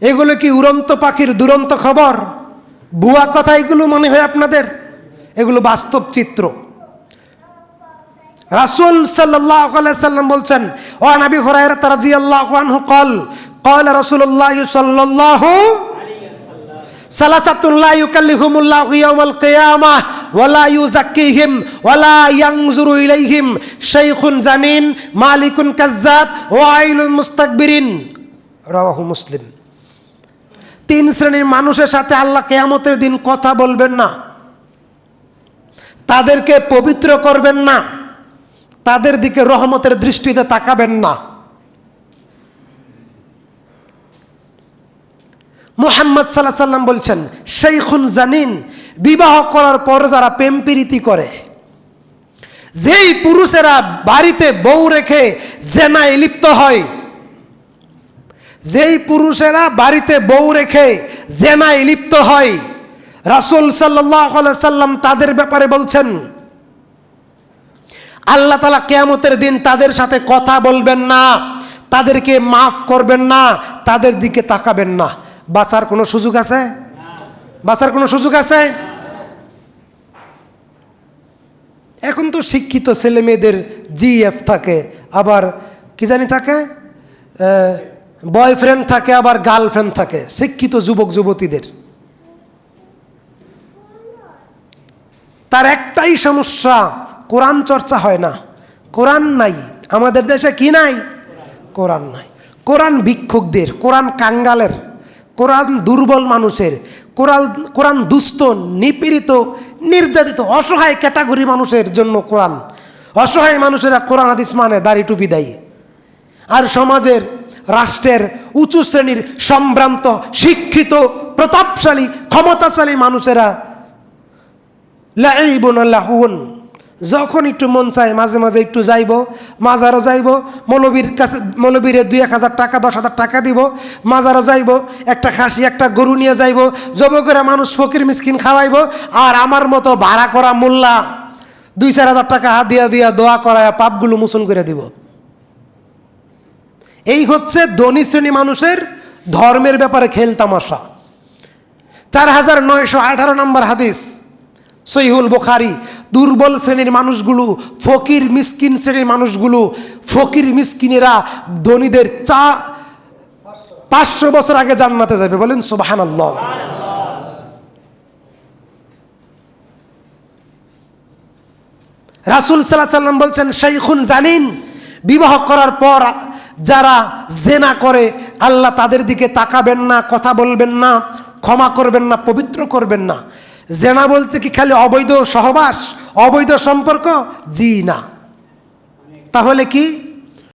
এগুলো কি উড়ন্ত পাখির দুরন্ত খবর? ভুয়া কথা এগুলো মনে হয় আপনাদের? এগুলো বাস্তব চিত্র। রাসূল সাল্লাল্লাহু আলাইহি সাল্লাম বলছেন, ওয়া নবী হুরায়রা রাদিয়াল্লাহু আনহু قال قال رسول الله صلى الله عليه وسلم ثلاثه لا يكلمهم الله يوم القيامه ولا يزكيهم ولا ينظر اليهم شيخ زنين مالك كذاب وعيل مستكبرين রাওয়াহু মুসলিম। তিন শ্রেণীর মানুষের সাথে আল্লাহ কিয়ামতের দিন কথা বলবেন না, তাদেরকে পবিত্র করবেন না, তাদের দিকে রহমতের দৃষ্টিতে তাকাবেন না। মুহাম্মদ সাল্লাল্লাহু আলাইহি সাল্লাম বলছেন, শাইখুন জানিন, বিবাহ করার পর যারা প্রেম প্রীতি করে, যেই পুরুষেরা বাড়িতে বউ রেখে জেনায় লিপ্ত হয়, যেই পুরুষেরা বাড়িতে বউ রেখে জেনায় লিপ্ত হয়, রাসূল সাল্লাল্লাহু আলাইহি সাল্লাম তাদের ব্যাপারে বলছেন, আল্লাহ তাআলা কিয়ামতের দিন তাদের সাথে কথা বলবেন না, তাদেরকে মাফ করবেন না, তাদের দিকে তাকাবেন না। বাঁচার কোনো সুযোগ আছে? বাঁচার কোনো সুযোগ আছে? এখন তো শিক্ষিত ছেলে মেয়েদের জিএফ থাকে, আবার কি জানি থাকে, বয়ফ্রেন্ড থাকে, আবার গার্লফ্রেন্ড থাকে, শিক্ষিত যুবক যুবতীদের। তার একটাই সমস্যা, কোরআন চর্চা হয় না, কোরআন নাই আমাদের দেশে। কি নাই? কোরআন নাই। কোরআন ভিক্ষুকদের, কোরআন কাঙ্গালের, কোরআন দুর্বল মানুষের, কোরআন দুস্থ, নিপীড়িত, নির্যাতিত, অসহায় ক্যাটাগরি মানুষের জন্য কোরআন। অসহায় মানুষেরা কোরআন হাদিস মানে, দাড়ি টুপি দেয়। আর সমাজের, রাষ্ট্রের উঁচু শ্রেণীর সম্ভ্রান্ত, শিক্ষিত, প্রতাপশালী, ক্ষমতাশালী মানুষেরা লাইবুন লাহুন, যখন একটু মন চায় মাঝে মাঝে একটু যাইব, মাজারও যাইব, মৌলবীর কাছে, মৌলবীরে 2-1,000 টাকা 10,000 টাকা দিব, মাজারও যাইব, একটা খাসি একটা গরু নিয়ে যাইব, যুবকেরা মানুষ ফকির মিসকিন খাওয়াইব, আর আমার মতো ভাড়া করা মোল্লা 2-4 হাজার টাকা হাত দিয়া দিয়া দোয়া করায় পাপগুলো মোচন করে দিব। এই হচ্ছে ধনী শ্রেণী মানুষের ধর্মের ব্যাপারে খেল তামাশা। 4918 নম্বর হাদিস, সহিহুল বুখারী। দুর্বল শ্রেণীর মানুষগুলো, ফকির মিসকিন শ্রেণীর মানুষগুলো, ফকির মিসকিনেরা ধনীদের 500 বছর আগে জান্নাতে যাবে। বলেন সুবহানাল্লাহ। রাসূল সাল্লাল্লাহু আলাইহি সাল্লাম বলছেন, শাইখুন জানিন, বিবাহ করার পর যারা জেনা করে, আল্লাহ তাদের দিকে তাকাবেন না, কথা বলবেন না, ক্ষমা করবেন না, পবিত্র করবেন না। জেনা বলতে কি খালি অবৈধ সহবাস, অবৈধ সম্পর্ক? জি না। তাহলে কি?